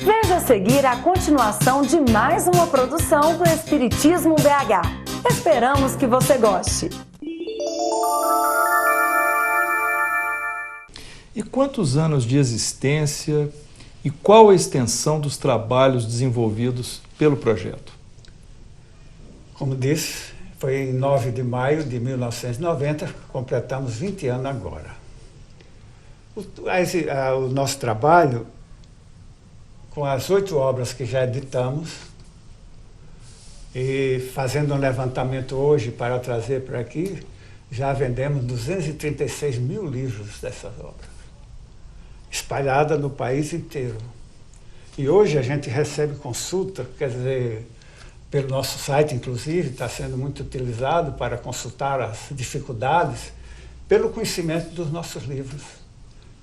Veja a seguir a continuação de mais uma produção do Espiritismo BH. Esperamos que você goste. E quantos anos de existência e qual a extensão dos trabalhos desenvolvidos pelo projeto? Como disse, foi em 9 de maio de 1990, completamos 20 anos agora. O nosso trabalho, com as 8 obras que já editamos, e fazendo um levantamento hoje para trazer para aqui, já vendemos 236 mil livros dessas obras, espalhadas no país inteiro. E hoje a gente recebe consulta, quer dizer, pelo nosso site, inclusive, está sendo muito utilizado para consultar as dificuldades, pelo conhecimento dos nossos livros,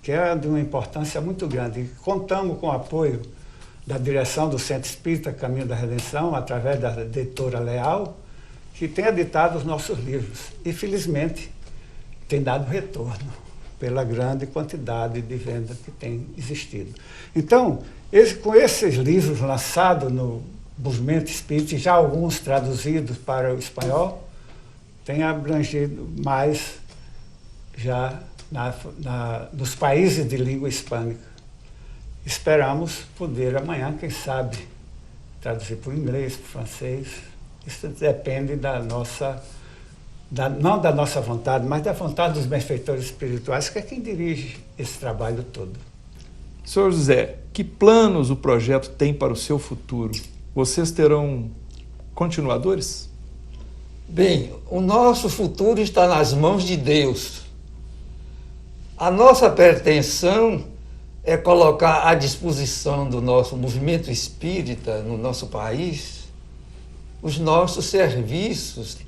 que é de uma importância muito grande. E contamos com o apoio da direção do Centro Espírita Caminho da Redenção, através da editora Leal, que tem editado os nossos livros. E, felizmente, tem dado retorno pela grande quantidade de venda que tem existido. Então, com esses livros lançados no Movimento Espírita, e já alguns traduzidos para o espanhol, tem abrangido mais já nos países de língua hispânica. Esperamos poder amanhã, quem sabe, traduzir para o inglês, para o francês. Isso depende da nossa, não da nossa vontade, mas da vontade dos benfeitores espirituais, que é quem dirige esse trabalho todo. Senhor José, que planos o projeto tem para o seu futuro? Vocês terão continuadores? Bem, o nosso futuro está nas mãos de Deus. A nossa pretensão é colocar à disposição do nosso movimento espírita no nosso país os nossos serviços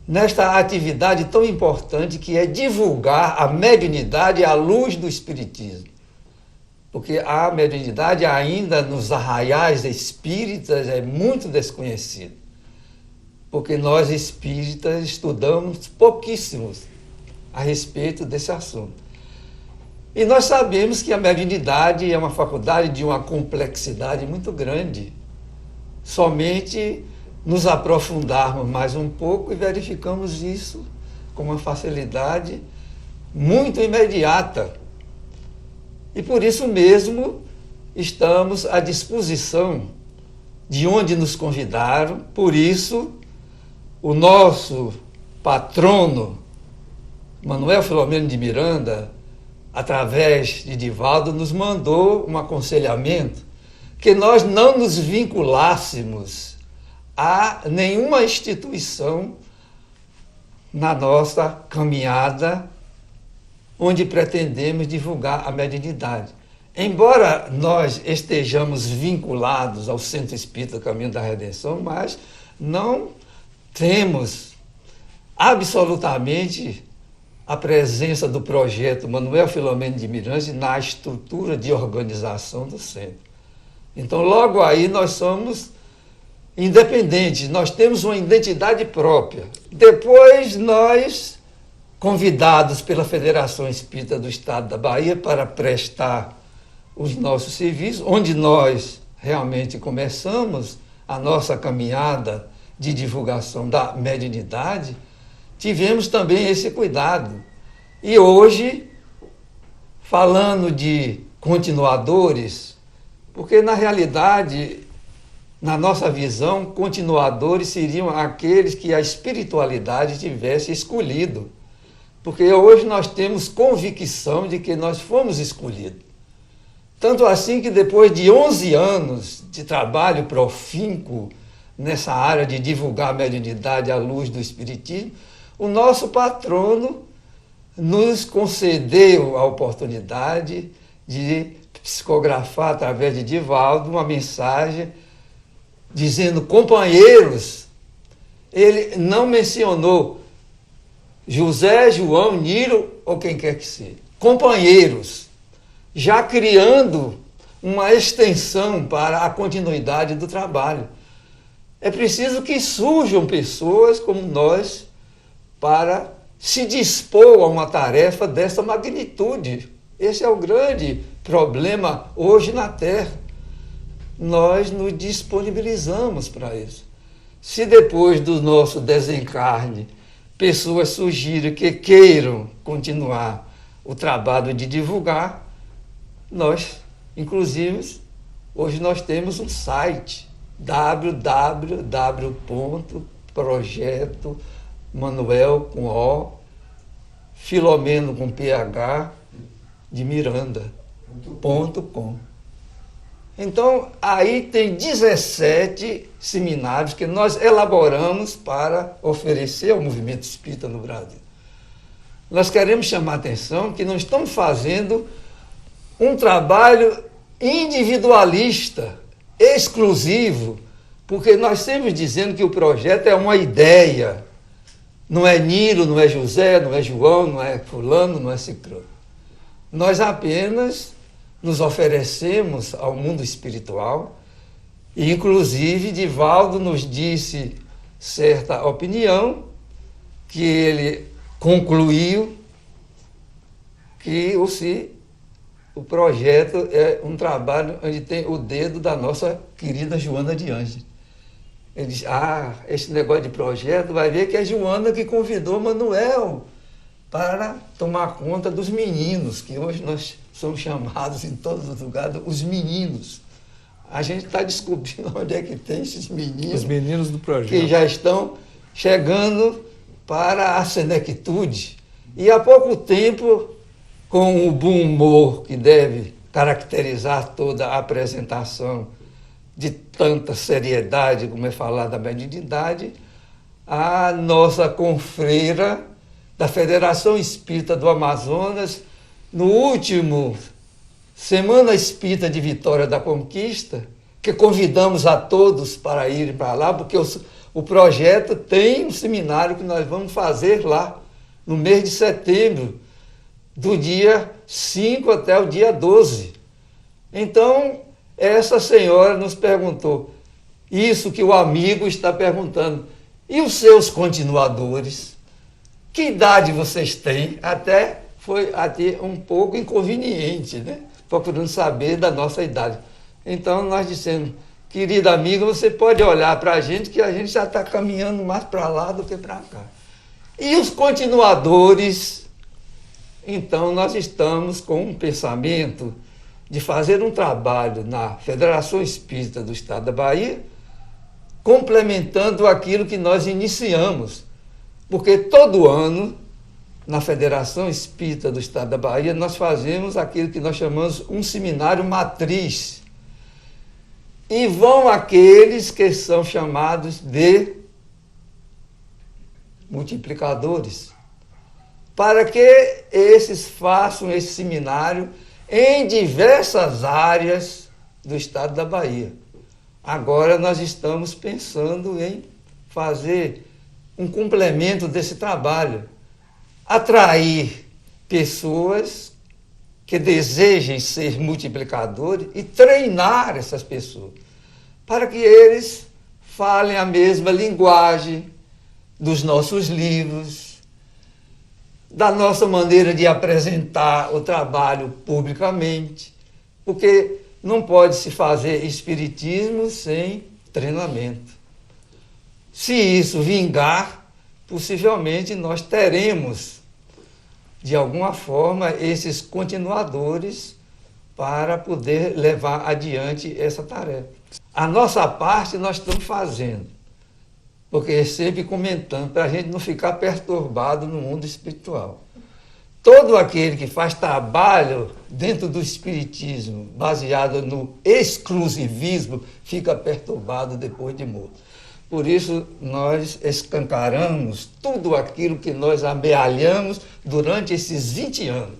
nesta atividade tão importante que é divulgar a mediunidade à luz do espiritismo. Porque a mediunidade ainda nos arraiais espíritas é muito desconhecida. Porque nós espíritas estudamos pouquíssimos a respeito desse assunto. E nós sabemos que a mediunidade é uma faculdade de uma complexidade muito grande. Somente nos aprofundarmos mais um pouco e verificamos isso com uma facilidade muito imediata. E por isso mesmo estamos à disposição de onde nos convidaram. Por isso, o nosso patrono, Manuel Filomeno de Miranda, através de Divaldo, nos mandou um aconselhamento que nós não nos vinculássemos a nenhuma instituição na nossa caminhada onde pretendemos divulgar a mediunidade. Embora nós estejamos vinculados ao Centro Espírita Caminho da Redenção, mas não temos absolutamente a presença do projeto Manuel Filomeno de Miranda na estrutura de organização do centro. Então, logo aí, nós somos independentes, nós temos uma identidade própria. Depois, nós, convidados pela Federação Espírita do Estado da Bahia para prestar os nossos serviços, onde nós realmente começamos a nossa caminhada de divulgação da mediunidade, tivemos também esse cuidado. E hoje, falando de continuadores, porque na realidade, na nossa visão, continuadores seriam aqueles que a espiritualidade tivesse escolhido. Porque hoje nós temos convicção de que nós fomos escolhidos. Tanto assim que depois de 11 anos de trabalho profícuo nessa área de divulgar a mediunidade à luz do espiritismo, o nosso patrono nos concedeu a oportunidade de psicografar através de Divaldo uma mensagem dizendo companheiros. Ele não mencionou José, João, Nilo ou quem quer que seja. Companheiros, já criando uma extensão para a continuidade do trabalho. É preciso que surjam pessoas como nós para se dispor a uma tarefa dessa magnitude. Esse é o grande problema hoje na Terra. Nós nos disponibilizamos para isso. Se depois do nosso desencarne pessoas surgirem que queiram continuar o trabalho de divulgar, nós, inclusive, hoje nós temos um site www.projetomanuel com O, Filomeno com PH de Miranda.com. Então, aí tem 17 seminários que nós elaboramos para oferecer ao movimento espírita no Brasil. Nós queremos chamar a atenção que não estamos fazendo um trabalho individualista, exclusivo, porque nós sempre dizendo que o projeto é uma ideia. Não é Nilo, não é José, não é João, não é fulano, não é ciclano. Nós apenas nos oferecemos ao mundo espiritual e, inclusive, Divaldo nos disse certa opinião que ele concluiu que o projeto é um trabalho onde tem o dedo da nossa querida Joana de Ângeles. Ele diz, esse negócio de projeto, vai ver que é Joana que convidou Manuel para tomar conta dos meninos, que hoje nós somos chamados em todos os lugares, os meninos. A gente está descobrindo onde é que tem esses meninos. Os meninos do projeto. Que já estão chegando para a senectude. E há pouco tempo, com o bom humor que deve caracterizar toda a apresentação de tanta seriedade, como é falar da mediunidade, a nossa confreira da Federação Espírita do Amazonas, no último Semana Espírita de Vitória da Conquista, que convidamos a todos para irem para lá, porque o projeto tem um seminário que nós vamos fazer lá, no mês de setembro, do dia 5 até o dia 12. Então, essa senhora nos perguntou, isso que o amigo está perguntando, e os seus continuadores? Que idade vocês têm? Até foi um pouco inconveniente, né? Procurando saber da nossa idade. Então nós dissemos, querida amiga, você pode olhar para a gente que a gente já está caminhando mais para lá do que para cá. E os continuadores, então nós estamos com um pensamento de fazer um trabalho na Federação Espírita do Estado da Bahia, complementando aquilo que nós iniciamos. Porque todo ano, na Federação Espírita do Estado da Bahia, nós fazemos aquilo que nós chamamos um seminário matriz. E vão aqueles que são chamados de multiplicadores, para que esses façam esse seminário em diversas áreas do Estado da Bahia. Agora nós estamos pensando em fazer um complemento desse trabalho, atrair pessoas que desejem ser multiplicadores e treinar essas pessoas, para que eles falem a mesma linguagem dos nossos livros, da nossa maneira de apresentar o trabalho publicamente, porque não pode se fazer espiritismo sem treinamento. Se isso vingar, possivelmente nós teremos, de alguma forma, esses continuadores para poder levar adiante essa tarefa. A nossa parte nós estamos fazendo, porque é sempre comentando, para a gente não ficar perturbado no mundo espiritual. Todo aquele que faz trabalho dentro do espiritismo, baseado no exclusivismo, fica perturbado depois de morto. Por isso, nós escancaramos tudo aquilo que nós amealhamos durante esses 20 anos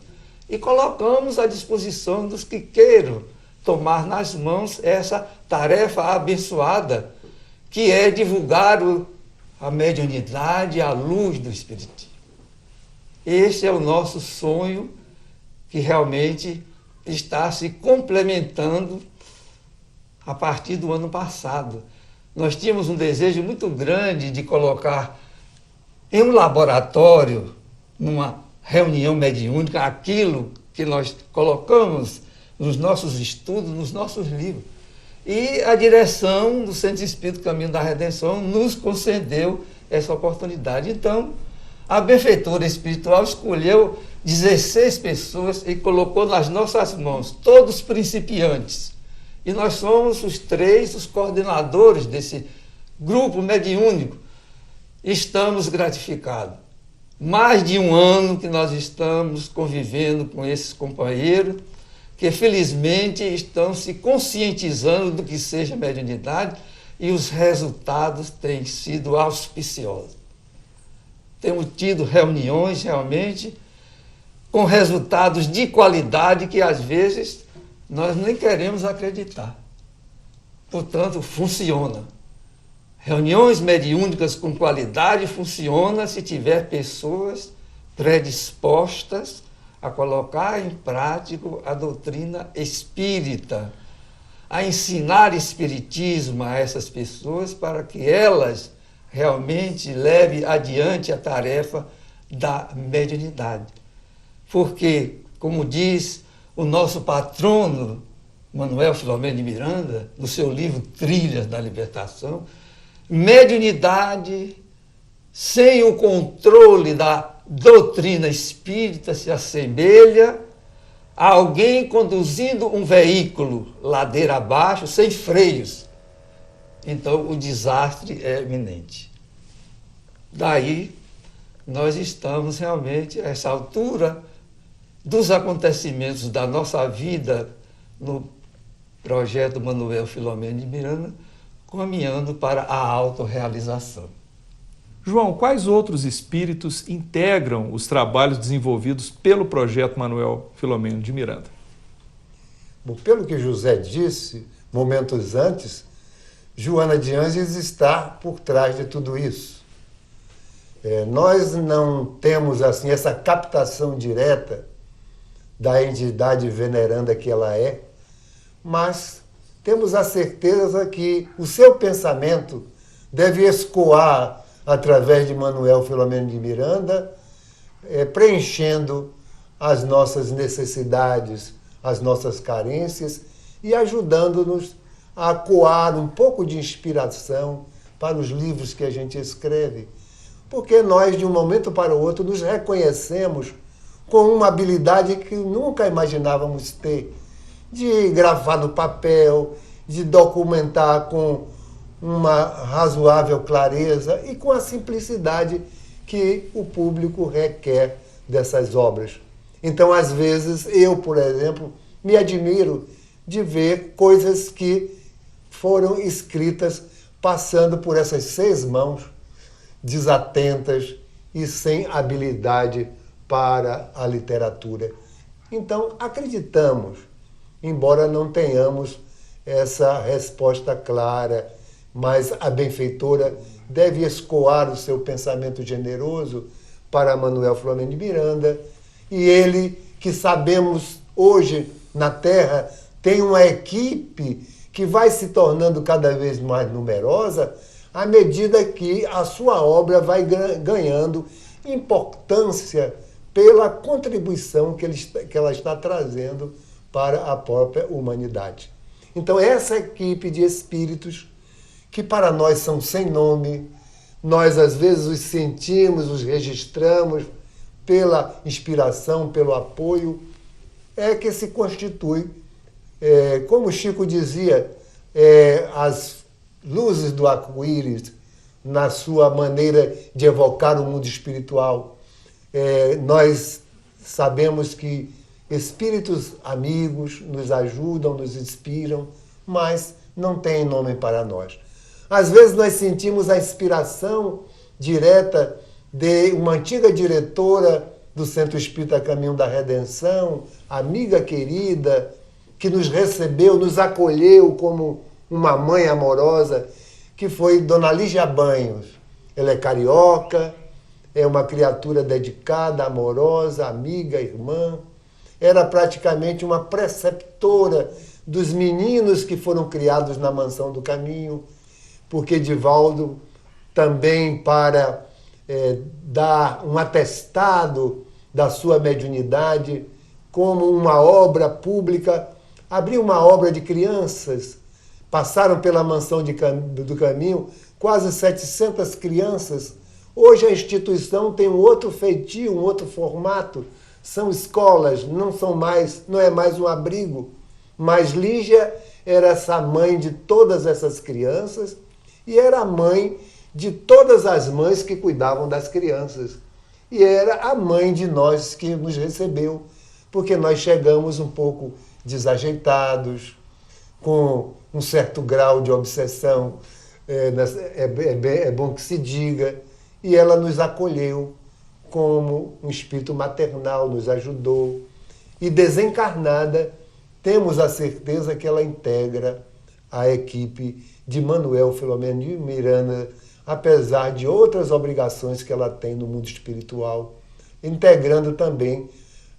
e colocamos à disposição dos que queiram tomar nas mãos essa tarefa abençoada, que é divulgar a mediunidade à luz do espiritismo. Esse é o nosso sonho, que realmente está se complementando a partir do ano passado. Nós tínhamos um desejo muito grande de colocar em um laboratório, numa reunião mediúnica, aquilo que nós colocamos nos nossos estudos, nos nossos livros. E a direção do Centro Espírita Caminho da Redenção nos concedeu essa oportunidade. Então, a benfeitora espiritual escolheu 16 pessoas e colocou nas nossas mãos, todos principiantes. E nós somos os coordenadores desse grupo mediúnico. Estamos gratificados. Mais de um ano que nós estamos convivendo com esses companheiros, que felizmente estão se conscientizando do que seja mediunidade e os resultados têm sido auspiciosos. Temos tido reuniões realmente com resultados de qualidade que às vezes nós nem queremos acreditar. Portanto, funciona. Reuniões mediúnicas com qualidade funcionam se tiver pessoas predispostas a colocar em prática a doutrina espírita, a ensinar espiritismo a essas pessoas para que elas realmente levem adiante a tarefa da mediunidade. Porque, como diz o nosso patrono, Manuel Filomeno de Miranda, no seu livro Trilhas da Libertação, mediunidade sem o controle da doutrina espírita se assemelha a alguém conduzindo um veículo ladeira abaixo, sem freios. Então, o desastre é iminente. Daí, nós estamos realmente, a essa altura dos acontecimentos da nossa vida, no projeto Manuel Filomeno de Miranda, caminhando para a autorrealização. João, quais outros espíritos integram os trabalhos desenvolvidos pelo projeto Manuel Filomeno de Miranda? Bom, pelo que José disse, momentos antes, Joana de Ângeles está por trás de tudo isso. Nós não temos assim essa captação direta da entidade veneranda que ela é, mas temos a certeza que o seu pensamento deve escoar através de Manuel Filomeno de Miranda, preenchendo as nossas necessidades, as nossas carências e ajudando-nos a coar um pouco de inspiração para os livros que a gente escreve. Porque nós, de um momento para o outro, nos reconhecemos com uma habilidade que nunca imaginávamos ter, de gravar no papel, de documentar com uma razoável clareza e com a simplicidade que o público requer dessas obras. Então, às vezes, eu, por exemplo, me admiro de ver coisas que foram escritas passando por essas 6 mãos, desatentas e sem habilidade para a literatura. Então, acreditamos, embora não tenhamos essa resposta clara, mas a benfeitora deve escoar o seu pensamento generoso para Manuel Filomeno de Miranda, e ele, que sabemos hoje na Terra, tem uma equipe que vai se tornando cada vez mais numerosa à medida que a sua obra vai ganhando importância pela contribuição que ela está trazendo para a própria humanidade. Então, essa equipe de espíritos, que para nós são sem nome, nós às vezes os sentimos, os registramos pela inspiração, pelo apoio, é que se constitui, como o Chico dizia, as luzes do arco-íris na sua maneira de evocar o mundo espiritual. Nós sabemos que espíritos amigos nos ajudam, nos inspiram, mas não têm nome para nós. Às vezes nós sentimos a inspiração direta de uma antiga diretora do Centro Espírita Caminho da Redenção, amiga querida, que nos recebeu, nos acolheu como uma mãe amorosa, que foi Dona Lígia Banhos. Ela é carioca, é uma criatura dedicada, amorosa, amiga, irmã. Era praticamente uma preceptora dos meninos que foram criados na Mansão do Caminho, porque Divaldo também, para dar um atestado da sua mediunidade como uma obra pública, abriu uma obra de crianças, passaram pela mansão do caminho quase 700 crianças. Hoje a instituição tem um outro feitio, um outro formato. São escolas, não é mais um abrigo. Mas Lígia era essa mãe de todas essas crianças e era a mãe de todas as mães que cuidavam das crianças. E era a mãe de nós que nos recebeu, porque nós chegamos um pouco desajeitados, com um certo grau de obsessão, é bom que se diga, e ela nos acolheu como um espírito maternal, nos ajudou. E desencarnada, temos a certeza que ela integra a equipe de Manuel Filomeno de Miranda, apesar de outras obrigações que ela tem no mundo espiritual, integrando também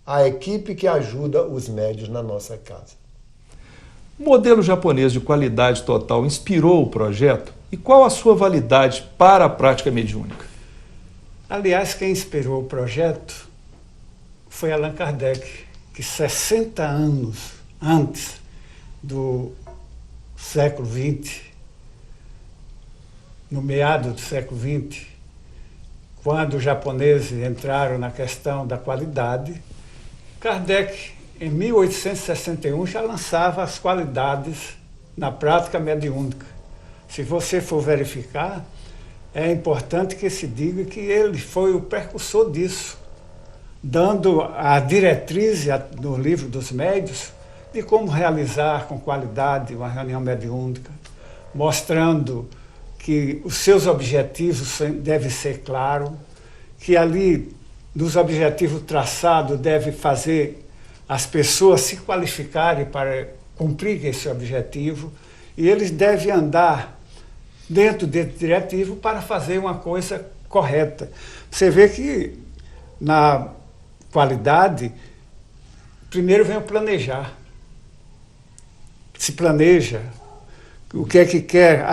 a equipe que ajuda os médios na nossa casa. O modelo japonês de qualidade total inspirou o projeto? E qual a sua validade para a prática mediúnica? Aliás, quem inspirou o projeto foi Allan Kardec, que 60 anos antes do século XX, no meado do século XX, quando os japoneses entraram na questão da qualidade, Kardec, em 1861, já lançava as qualidades na prática mediúnica. Se você for verificar, é importante que se diga que ele foi o precursor disso, dando a diretriz no livro dos médios de como realizar com qualidade uma reunião mediúnica, mostrando que os seus objetivos devem ser claros, que ali, nos objetivos traçados, deve fazer as pessoas se qualificarem para cumprir esse objetivo, e eles devem andar dentro desse diretivo para fazer uma coisa correta. Você vê que na qualidade, primeiro vem o planejar. Se planeja, o que é que quer,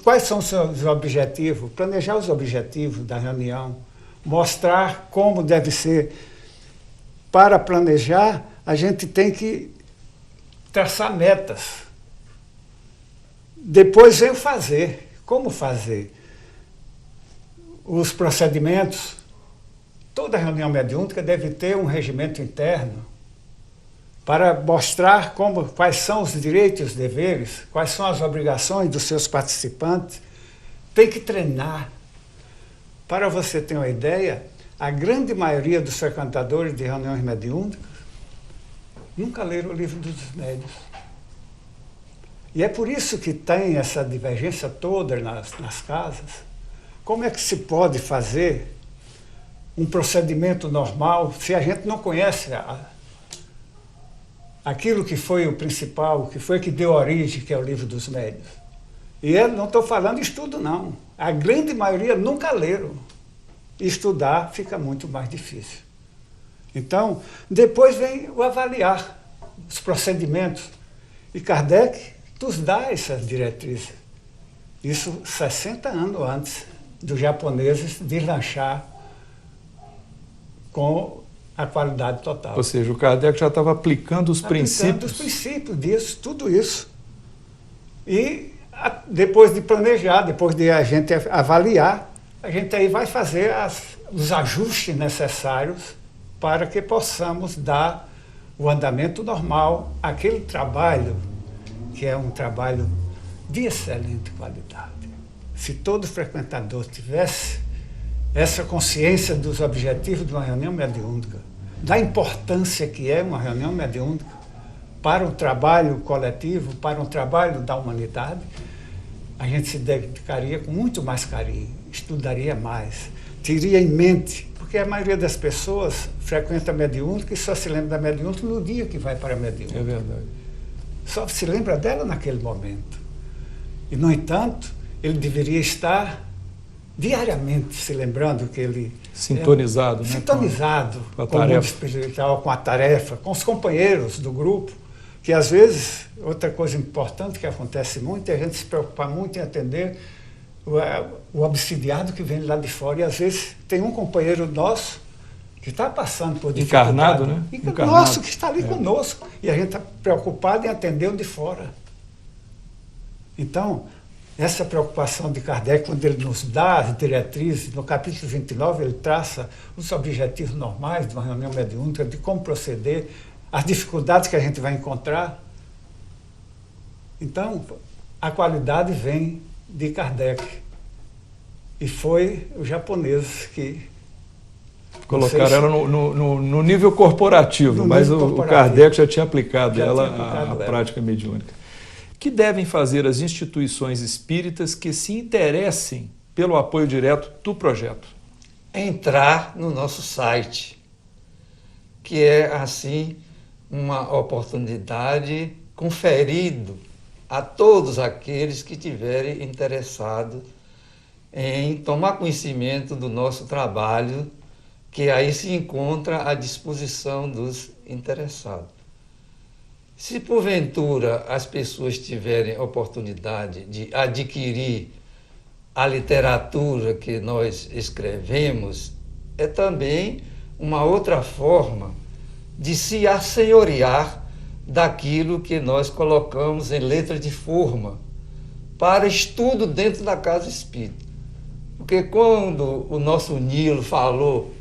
quais são os seus objetivos, planejar os objetivos da reunião, mostrar como deve ser. Para planejar, a gente tem que traçar metas. Depois vem o fazer. Como fazer? Os procedimentos. Toda reunião mediúnica deve ter um regimento interno para mostrar quais são os direitos e os deveres, quais são as obrigações dos seus participantes. Tem que treinar. Para você ter uma ideia, a grande maioria dos frequentadores de reuniões mediúnicas nunca leram o livro dos médiuns. E é por isso que tem essa divergência toda nas casas. Como é que se pode fazer um procedimento normal se a gente não conhece aquilo que foi o principal, que foi que deu origem, que é o livro dos médiuns? E eu não estou falando de estudo, não. A grande maioria nunca leram. Estudar fica muito mais difícil. Então, depois vem o avaliar os procedimentos. E Kardec nos dá essas diretrizes. Isso 60 anos antes dos japoneses deslanchar com a qualidade total. Ou seja, o Kardec já estava aplicando os princípios. Os princípios disso, tudo isso. E depois de planejar, depois de a gente avaliar, a gente aí vai fazer os ajustes necessários para que possamos dar o andamento normal àquele trabalho, que é um trabalho de excelente qualidade. Se todo frequentador tivesse essa consciência dos objetivos de uma reunião mediúnica, da importância que é uma reunião mediúnica para o trabalho coletivo, para o trabalho da humanidade, a gente se dedicaria com muito mais carinho, estudaria mais, teria em mente, porque a maioria das pessoas frequenta a mediúnica e só se lembra da mediúnica no dia que vai para a mediúnica. É verdade. Só se lembra dela naquele momento. E, no entanto, ele deveria estar diariamente se lembrando que ele... Sintonizado, né? Sintonizado com a com o mundo tarefa. espiritual, com a tarefa, com os companheiros do grupo, que às vezes, outra coisa importante que acontece muito, é a gente se preocupar muito em atender o obsidiado que vem lá de fora, e às vezes tem um companheiro nosso que está passando por dificuldade. Encarnado, né? Encarnado. Nosso, que está ali conosco. E a gente está preocupado em atender o de fora. Então, essa preocupação de Kardec, quando ele nos dá as diretrizes, no capítulo 29, ele traça os objetivos normais de uma reunião mediúnica, de como proceder, as dificuldades que a gente vai encontrar. Então, a qualidade vem de Kardec. E foi os japoneses que colocaram ela no nível corporativo, mas o Kardec já tinha aplicado à prática mediúnica. Que devem fazer as instituições espíritas que se interessem pelo apoio direto do projeto? Entrar no nosso site, que é, assim, uma oportunidade conferida a todos aqueles que tiverem interessado em tomar conhecimento do nosso trabalho, que aí se encontra à disposição dos interessados. Se porventura as pessoas tiverem oportunidade de adquirir a literatura que nós escrevemos, é também uma outra forma de se assenhorear daquilo que nós colocamos em letra de forma para estudo dentro da casa espírita. Porque quando o nosso Nilo falou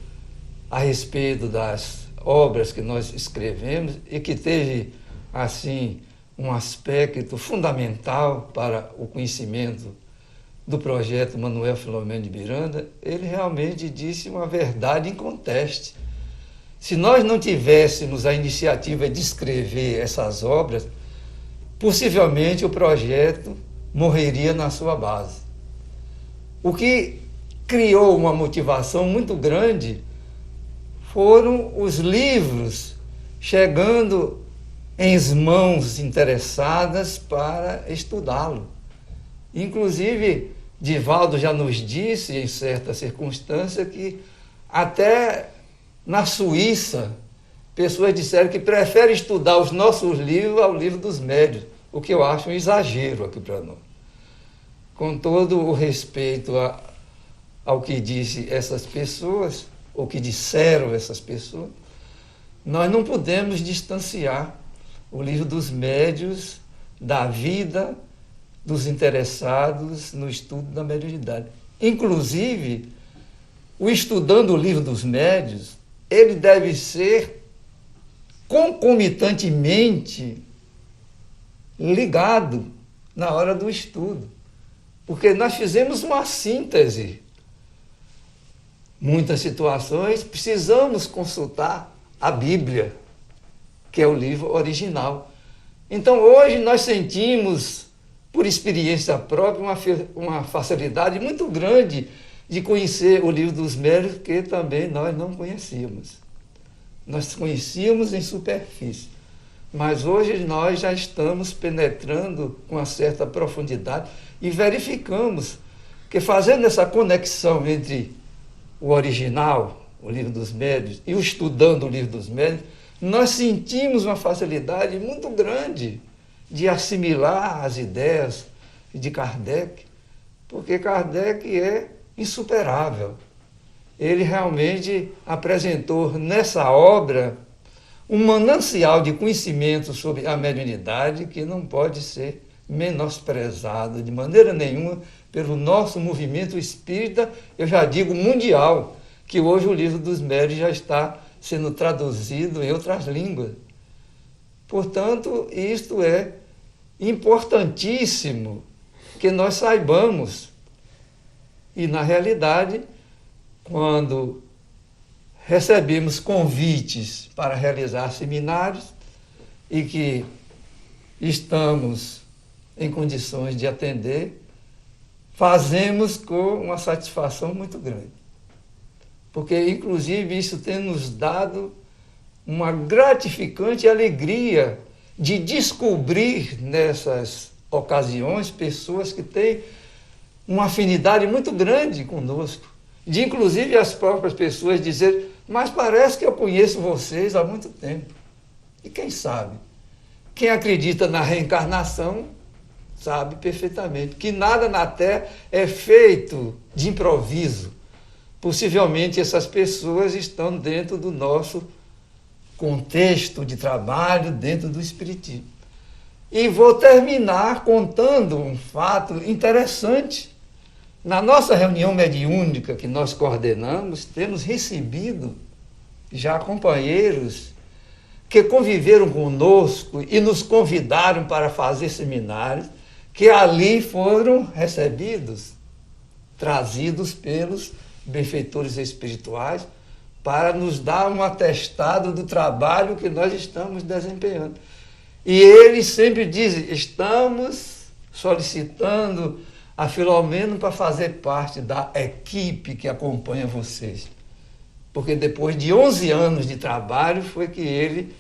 a respeito das obras que nós escrevemos e que teve, assim, um aspecto fundamental para o conhecimento do projeto Manuel Filomeno de Miranda, ele realmente disse uma verdade inconteste. Se nós não tivéssemos a iniciativa de escrever essas obras, possivelmente o projeto morreria na sua base. O que criou uma motivação muito grande foram os livros chegando em mãos interessadas para estudá-lo. Inclusive, Divaldo já nos disse, em certa circunstância, que até na Suíça, pessoas disseram que preferem estudar os nossos livros ao livro dos médios, o que eu acho um exagero aqui para nós. Com todo o respeito ao que disse essas pessoas, ou que disseram essas pessoas, nós não podemos distanciar o livro dos médios da vida dos interessados no estudo da mediunidade. Inclusive, o estudando o livro dos médios, ele deve ser concomitantemente ligado na hora do estudo, porque nós fizemos uma síntese. Muitas situações precisamos consultar a Bíblia, que é o livro original. Então, hoje nós sentimos, por experiência própria, uma facilidade muito grande de conhecer o livro dos médios, que também nós não conhecíamos. Nós conhecíamos em superfície, mas hoje nós já estamos penetrando com uma certa profundidade e verificamos que, fazendo essa conexão entre o original, o livro dos médios, e o estudando o livro dos médios, nós sentimos uma facilidade muito grande de assimilar as ideias de Kardec, porque Kardec é insuperável. Ele realmente apresentou nessa obra um manancial de conhecimento sobre a mediunidade que não pode ser menosprezado de maneira nenhuma pelo nosso movimento espírita, eu já digo mundial, que hoje o livro dos médios já está sendo traduzido em outras línguas. Portanto, isto é importantíssimo que nós saibamos. E, na realidade, quando recebemos convites para realizar seminários e que estamos em condições de atender, fazemos com uma satisfação muito grande. Porque, inclusive, isso tem nos dado uma gratificante alegria de descobrir nessas ocasiões pessoas que têm uma afinidade muito grande conosco. De, inclusive, as próprias pessoas dizer: mas parece que eu conheço vocês há muito tempo. E quem sabe? Quem acredita na reencarnação sabe perfeitamente que nada na Terra é feito de improviso. possivelmente essas pessoas estão dentro do nosso contexto de trabalho, dentro do Espiritismo. E vou terminar contando um fato interessante. Na nossa reunião mediúnica que nós coordenamos, temos recebido já companheiros que conviveram conosco e nos convidaram para fazer seminários, que ali foram recebidos, trazidos pelos benfeitores espirituais, para nos dar um atestado do trabalho que nós estamos desempenhando. E eles sempre dizem, estamos solicitando a Filomeno para fazer parte da equipe que acompanha vocês. Porque depois de 11 anos de trabalho foi que ele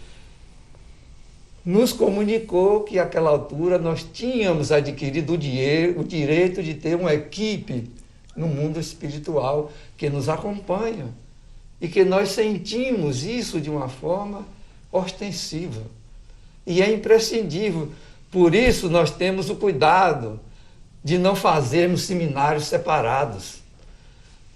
nos comunicou que àquela altura nós tínhamos adquirido o direito de ter uma equipe no mundo espiritual que nos acompanha e que nós sentimos isso de uma forma ostensiva. E é imprescindível. Por isso nós temos o cuidado de não fazermos seminários separados.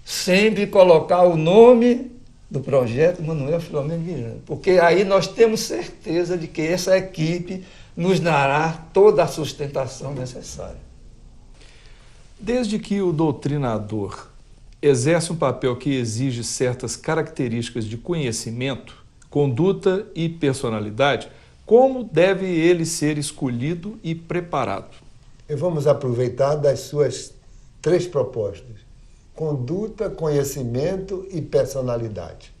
Sempre colocar o nome do projeto Manuel Filomeno Miranda, porque aí nós temos certeza de que essa equipe nos dará toda a sustentação necessária. Desde que o doutrinador exerce um papel que exige certas características de conhecimento, conduta e personalidade, como deve ele ser escolhido e preparado? E vamos aproveitar das suas 3 propostas: conduta, conhecimento e personalidade.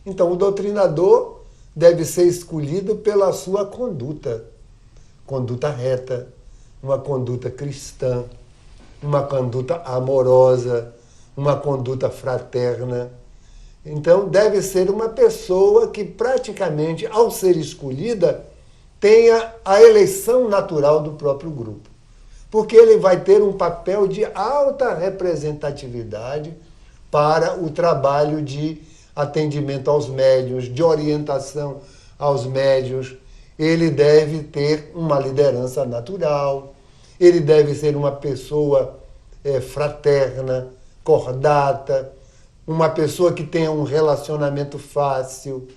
Então, o doutrinador deve ser escolhido pela sua conduta reta, uma conduta cristã, uma conduta amorosa, uma conduta fraterna. Então, deve ser uma pessoa que praticamente, ao ser escolhida, tenha a eleição natural do próprio grupo. Porque ele vai ter um papel de alta representatividade para o trabalho de atendimento aos médiuns, de orientação aos médiuns. Ele deve ter uma liderança natural, ele deve ser uma pessoa fraterna, cordata, uma pessoa que tenha um relacionamento fácil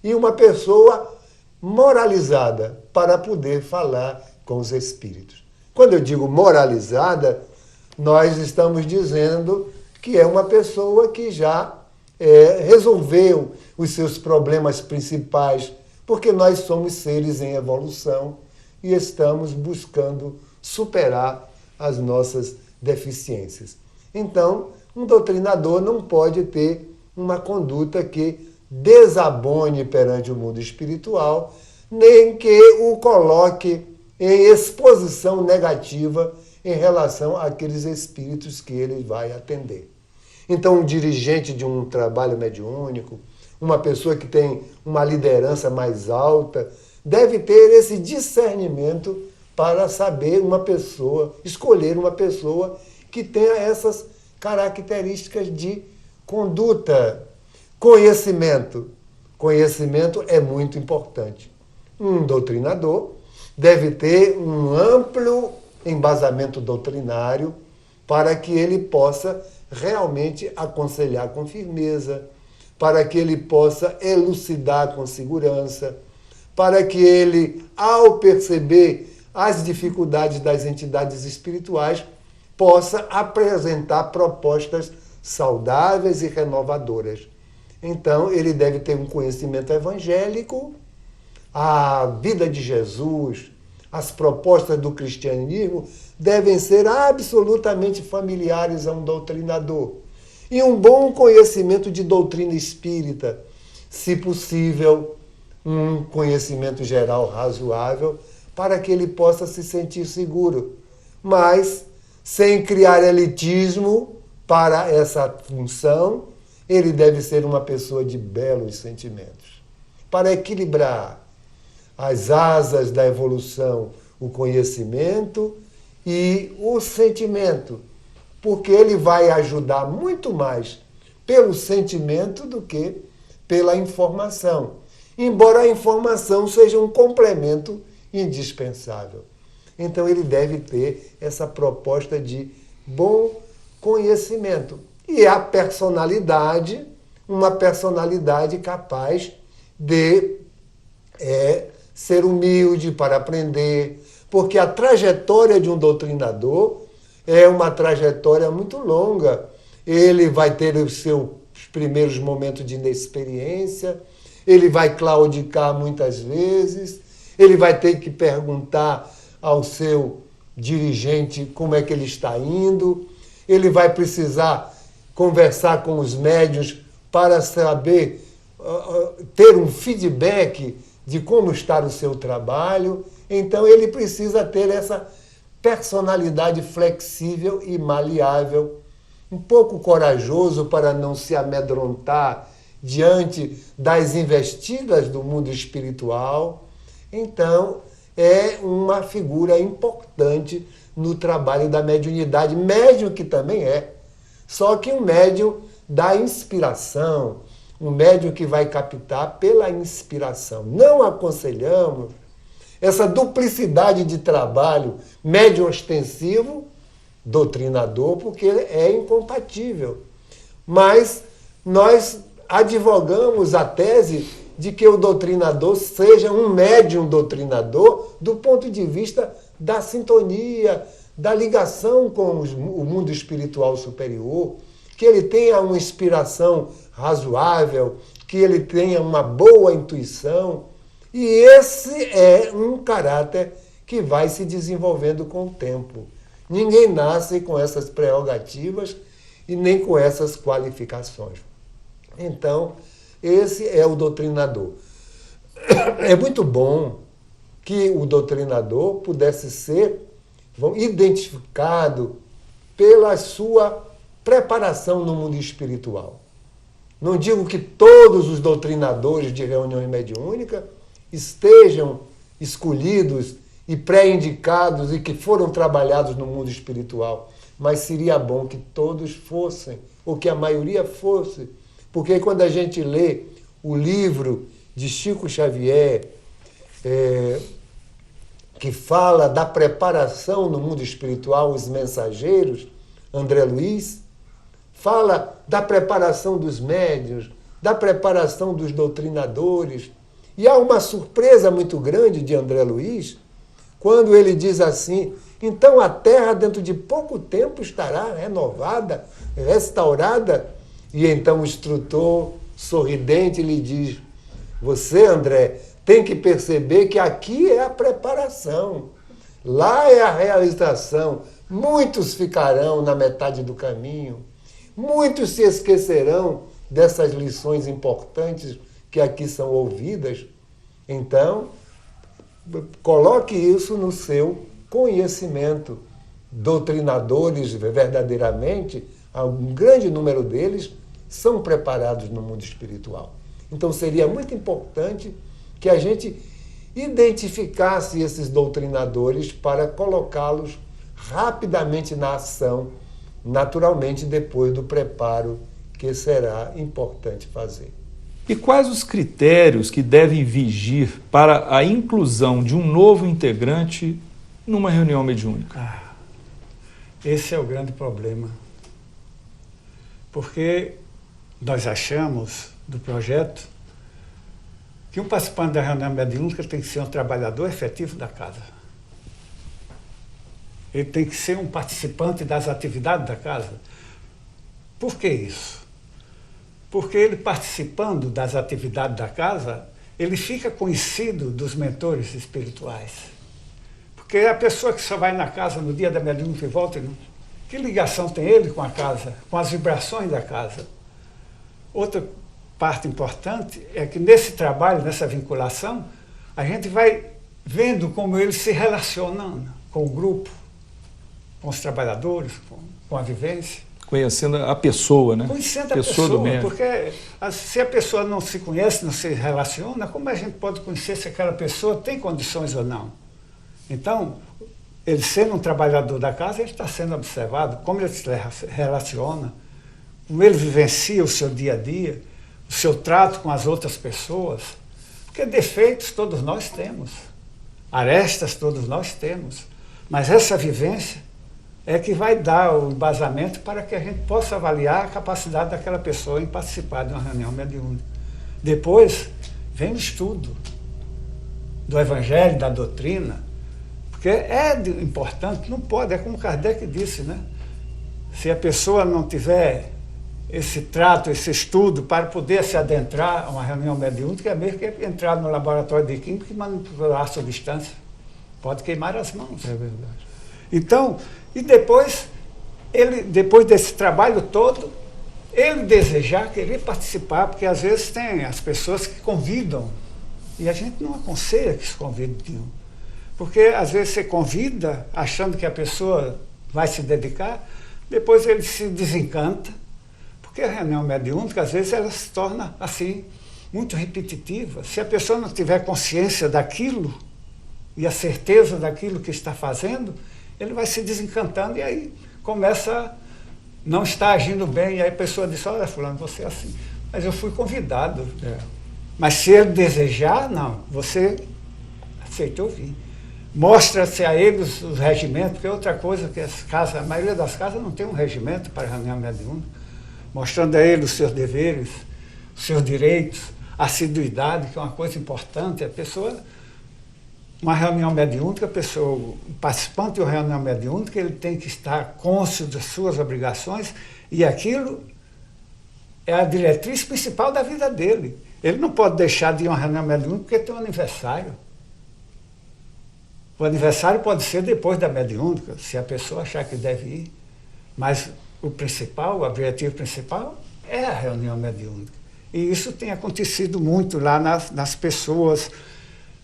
e uma pessoa moralizada para poder falar com os espíritos. Quando eu digo moralizada, nós estamos dizendo que é uma pessoa que já resolveu os seus problemas principais, porque nós somos seres em evolução e estamos buscando superar as nossas deficiências. Então, um doutrinador não pode ter uma conduta que desabone perante o mundo espiritual, nem que o coloque em exposição negativa em relação àqueles espíritos que ele vai atender. Então, um dirigente de um trabalho mediúnico, uma pessoa que tem uma liderança mais alta, deve ter esse discernimento para saber escolher uma pessoa que tenha essas características de conduta. Conhecimento. Conhecimento é muito importante. Um doutrinador deve ter um amplo embasamento doutrinário para que ele possa realmente aconselhar com firmeza, para que ele possa elucidar com segurança, para que ele, ao perceber as dificuldades das entidades espirituais, possa apresentar propostas saudáveis e renovadoras. Então, ele deve ter um conhecimento evangélico, a vida de Jesus, as propostas do cristianismo devem ser absolutamente familiares a um doutrinador. E um bom conhecimento de doutrina espírita, se possível, um conhecimento geral razoável, para que ele possa se sentir seguro, mas sem criar elitismo para essa função. Ele deve ser uma pessoa de belos sentimentos, para equilibrar as asas da evolução, o conhecimento e o sentimento, porque ele vai ajudar muito mais pelo sentimento do que pela informação, embora a informação seja um complemento indispensável. Então ele deve ter essa proposta de bom conhecimento. e a personalidade, uma personalidade capaz de ser humilde para aprender, porque a trajetória de um doutrinador é uma trajetória muito longa. Ele vai ter os seus primeiros momentos de inexperiência, ele vai claudicar muitas vezes, ele vai ter que perguntar ao seu dirigente como é que ele está indo, ele vai precisar conversar com os médiuns para saber, ter um feedback de como está o seu trabalho. Então ele precisa ter essa personalidade flexível e maleável, um pouco corajoso para não se amedrontar diante das investidas do mundo espiritual. Então, é uma figura importante no trabalho da mediunidade, médium que também é, só que um médium da inspiração, um médium que vai captar pela inspiração. Não aconselhamos essa duplicidade de trabalho, médium ostensivo, doutrinador, porque é incompatível. Mas nós advogamos a tese de que o doutrinador seja um médium doutrinador do ponto de vista da sintonia, da ligação com o mundo espiritual superior, que ele tenha uma inspiração razoável, que ele tenha uma boa intuição. E esse é um caráter que vai se desenvolvendo com o tempo. Ninguém nasce com essas prerrogativas e nem com essas qualificações. Então, esse é o doutrinador. É muito bom que o doutrinador pudesse ser identificado pela sua preparação no mundo espiritual. Não digo que todos os doutrinadores de reunião mediúnica estejam escolhidos e pré-indicados e que foram trabalhados no mundo espiritual, mas seria bom que todos fossem, ou que a maioria fosse, porque quando a gente lê o livro de Chico Xavier, que fala da preparação no mundo espiritual, Os Mensageiros, André Luiz, fala da preparação dos médiuns, da preparação dos doutrinadores. E há uma surpresa muito grande de André Luiz, quando ele diz assim: então a Terra dentro de pouco tempo estará renovada, restaurada. E então o instrutor, sorridente, lhe diz: você, André, tem que perceber que aqui é a preparação, lá é a realização. Muitos ficarão na metade do caminho, muitos se esquecerão dessas lições importantes que aqui são ouvidas. Então, coloque isso no seu conhecimento. Doutrinadores, verdadeiramente, um grande número deles são preparados no mundo espiritual. Então, seria muito importante que a gente identificasse esses doutrinadores para colocá-los rapidamente na ação, naturalmente depois do preparo que será importante fazer. E quais os critérios que devem vigir para a inclusão de um novo integrante numa reunião mediúnica? Esse é o grande problema. Porque nós achamos, do projeto, que um participante da reunião mediúnica tem que ser um trabalhador efetivo da casa. Ele tem que ser um participante das atividades da casa. Por que isso? Porque ele participando das atividades da casa, ele fica conhecido dos mentores espirituais. Porque a pessoa que só vai na casa no dia da mediúnica e volta, que ligação tem ele com a casa, com as vibrações da casa? Outra parte importante é que nesse trabalho, nessa vinculação, a gente vai vendo como ele se relaciona com o grupo, com os trabalhadores, com a vivência. Conhecendo a pessoa, né? Conhecendo a pessoa do médium. Porque se a pessoa não se conhece, não se relaciona, como a gente pode conhecer se aquela pessoa tem condições ou não? Então, ele sendo um trabalhador da casa, ele está sendo observado, como ele se relaciona, como ele vivencia o seu dia a dia, o seu trato com as outras pessoas. Porque defeitos todos nós temos, arestas todos nós temos, mas essa vivência é que vai dar o embasamento para que a gente possa avaliar a capacidade daquela pessoa em participar de uma reunião mediúnica. Depois vem o estudo do Evangelho, da doutrina, porque importante, não pode, é como Kardec disse, né? Se a pessoa não tiver esse trato, esse estudo para poder se adentrar a uma reunião mediúnica, é mesmo que entrar no laboratório de química e manipular a substância. Pode queimar as mãos. É verdade. Então, e depois desse trabalho todo, ele desejar, querer participar, porque às vezes tem as pessoas que convidam, e a gente não aconselha que se convidem. Porque às vezes você convida, achando que a pessoa vai se dedicar, depois ele se desencanta, porque a reunião mediúnica, às vezes, ela se torna, assim, muito repetitiva. Se a pessoa não tiver consciência daquilo, e a certeza daquilo que está fazendo, ele vai se desencantando e aí começa a não estar agindo bem, e aí a pessoa diz, olha, fulano, você é assim. Mas eu fui convidado. Mas se ele desejar, não, você aceitou vir. Mostra-se a eles os regimentos, porque outra coisa que as casas, a maioria das casas não tem um regimento para reunião mediúnica, mostrando a eles os seus deveres, os seus direitos, a assiduidade, que é uma coisa importante. A pessoa, uma reunião mediúnica, o participante de uma reunião mediúnica, ele tem que estar cônscio das suas obrigações, e aquilo é a diretriz principal da vida dele. Ele não pode deixar de ir a uma reunião mediúnica porque tem um aniversário. O aniversário pode ser depois da mediúnica, se a pessoa achar que deve ir. Mas o principal, o objetivo principal, é a reunião mediúnica. E isso tem acontecido muito lá nas pessoas.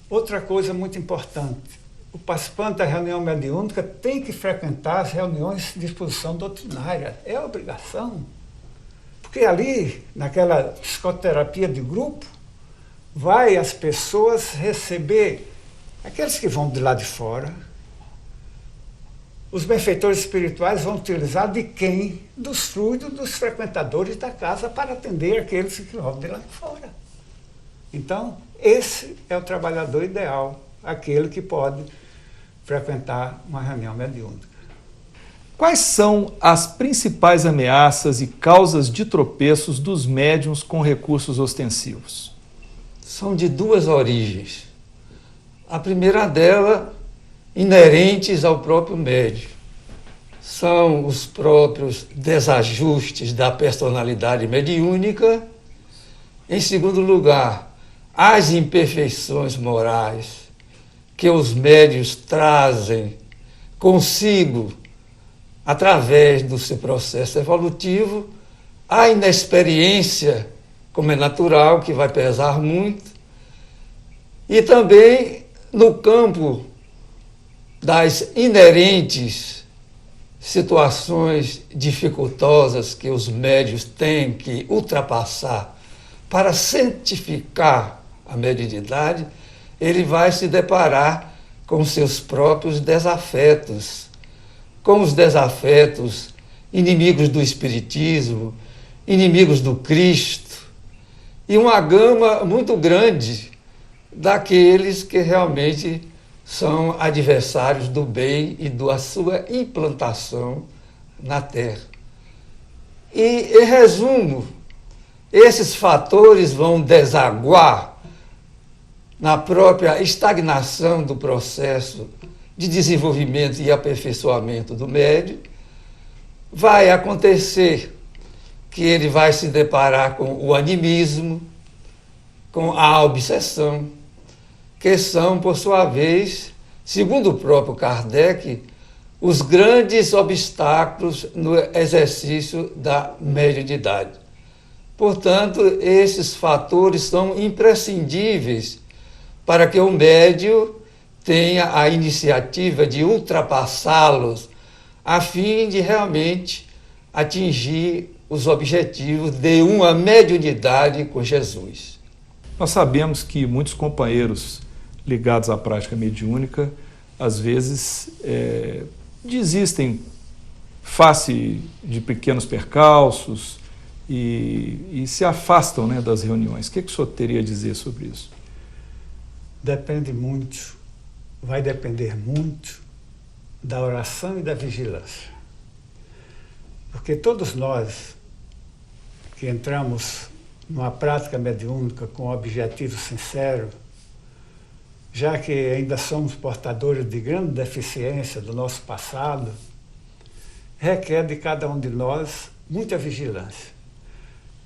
Outra coisa muito importante, o participante da reunião mediúnica tem que frequentar as reuniões de exposição doutrinária. É obrigação. Porque ali, naquela psicoterapia de grupo, vai as pessoas receber, aqueles que vão de lá de fora, os benfeitores espirituais vão utilizar de quem? Dos fluidos dos frequentadores da casa para atender aqueles que vão de lá de fora. Então, esse é o trabalhador ideal, aquele que pode frequentar uma reunião mediúnica. Quais são as principais ameaças e causas de tropeços dos médiuns com recursos ostensivos? São de duas origens. A primeira dela, inerentes ao próprio médium. São os próprios desajustes da personalidade mediúnica. Em segundo lugar, as imperfeições morais que os médiuns trazem consigo através do seu processo evolutivo, a inexperiência, como é natural, que vai pesar muito, e também no campo das inerentes situações dificultosas que os médiuns têm que ultrapassar para santificar a mediunidade, ele vai se deparar com seus próprios desafetos, com os desafetos inimigos do Espiritismo, inimigos do Cristo, e uma gama muito grande daqueles que realmente são adversários do bem e da sua implantação na Terra. E, em resumo, esses fatores vão desaguar na própria estagnação do processo de desenvolvimento e aperfeiçoamento do médium. Vai acontecer que ele vai se deparar com o animismo, com a obsessão, que são, por sua vez, segundo o próprio Kardec, os grandes obstáculos no exercício da mediunidade. Portanto, esses fatores são imprescindíveis para que o médium tenha a iniciativa de ultrapassá-los, a fim de realmente atingir os objetivos de uma mediunidade com Jesus. Nós sabemos que muitos companheiros ligados à prática mediúnica, às vezes, desistem face de pequenos percalços e se afastam, né, das reuniões. O que o senhor teria a dizer sobre isso? Depende muito, vai depender muito da oração e da vigilância. Porque todos nós que entramos numa prática mediúnica com um objetivo sincero, já que ainda somos portadores de grande deficiência do nosso passado, requer de cada um de nós muita vigilância.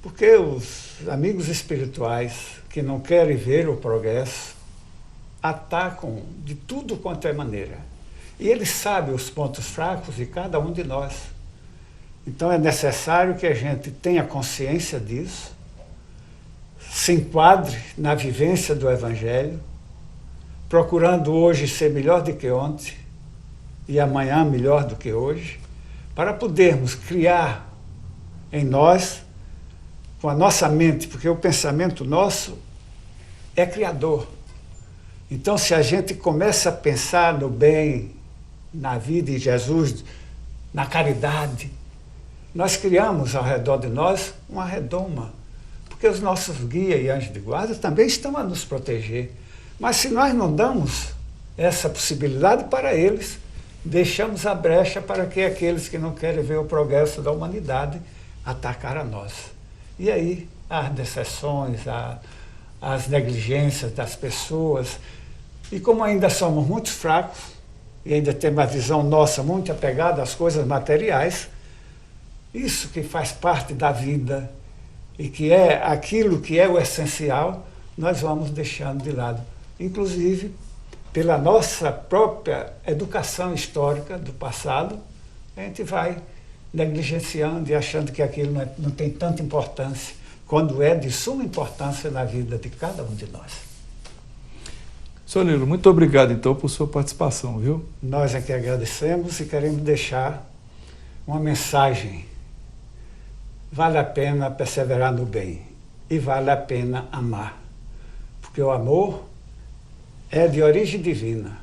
Porque os amigos espirituais que não querem ver o progresso atacam de tudo quanto é maneira. E eles sabem os pontos fracos de cada um de nós. Então é necessário que a gente tenha consciência disso, se enquadre na vivência do Evangelho, procurando hoje ser melhor do que ontem e amanhã melhor do que hoje, para podermos criar em nós, com a nossa mente, porque o pensamento nosso é criador. Então, se a gente começa a pensar no bem, na vida de Jesus, na caridade, nós criamos ao redor de nós uma redoma, porque os nossos guias e anjos de guarda também estão a nos proteger. Mas se nós não damos essa possibilidade para eles, deixamos a brecha para que aqueles que não querem ver o progresso da humanidade atacar a nós. E aí, as decepções, as negligências das pessoas. E como ainda somos muito fracos, e ainda temos uma visão nossa muito apegada às coisas materiais, isso que faz parte da vida e que é aquilo que é o essencial, nós vamos deixando de lado. Inclusive, pela nossa própria educação histórica do passado, a gente vai negligenciando e achando que aquilo não tem tanta importância, quando é de suma importância na vida de cada um de nós. Senhor Nilo, muito obrigado, então, por sua participação, viu? Nós é que agradecemos e queremos deixar uma mensagem. Vale a pena perseverar no bem e vale a pena amar, porque o amor é de origem divina.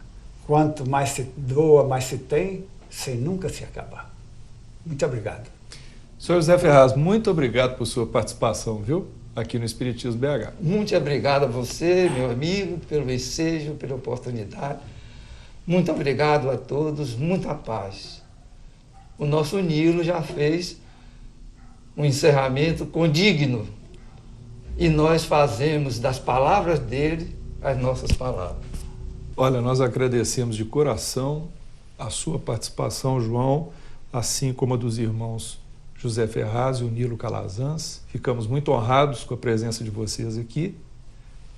Quanto mais se doa, mais se tem, sem nunca se acabar. Muito obrigado. Senhor José Ferraz, muito obrigado por sua participação, viu? Aqui no Espiritismo BH. Muito obrigado a você, meu amigo, pelo ensejo, pela oportunidade. Muito obrigado a todos, muita paz. O nosso Nilo já fez um encerramento condigno e nós fazemos das palavras dele as nossas palavras. Olha, nós agradecemos de coração a sua participação, João, assim como a dos irmãos José Ferraz e o Nilo Calazans. Ficamos muito honrados com a presença de vocês aqui,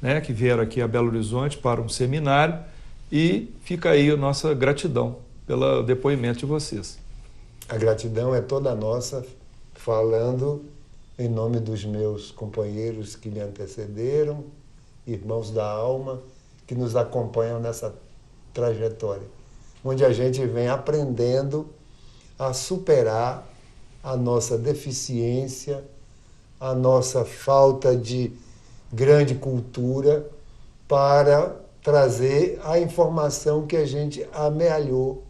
né, que vieram aqui a Belo Horizonte para um seminário, e fica aí a nossa gratidão pelo depoimento de vocês. A gratidão é toda nossa, falando em nome dos meus companheiros que me antecederam, irmãos da alma, que nos acompanham nessa trajetória, onde a gente vem aprendendo a superar a nossa deficiência, a nossa falta de grande cultura, para trazer a informação que a gente amealhou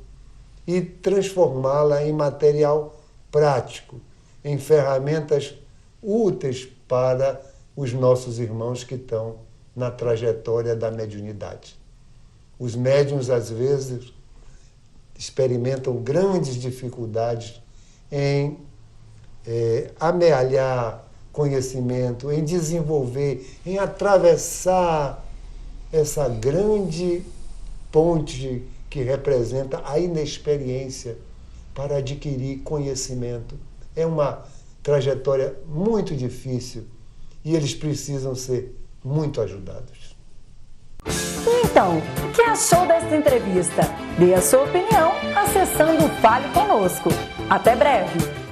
e transformá-la em material prático, em ferramentas úteis para os nossos irmãos que estão na trajetória da mediunidade. Os médiuns, às vezes, experimentam grandes dificuldades em amealhar conhecimento, em desenvolver, em atravessar essa grande ponte que representa a inexperiência para adquirir conhecimento. É uma trajetória muito difícil e eles precisam ser muito ajudados. Então, o que achou desta entrevista? Dê a sua opinião acessando o Fale Conosco. Até breve!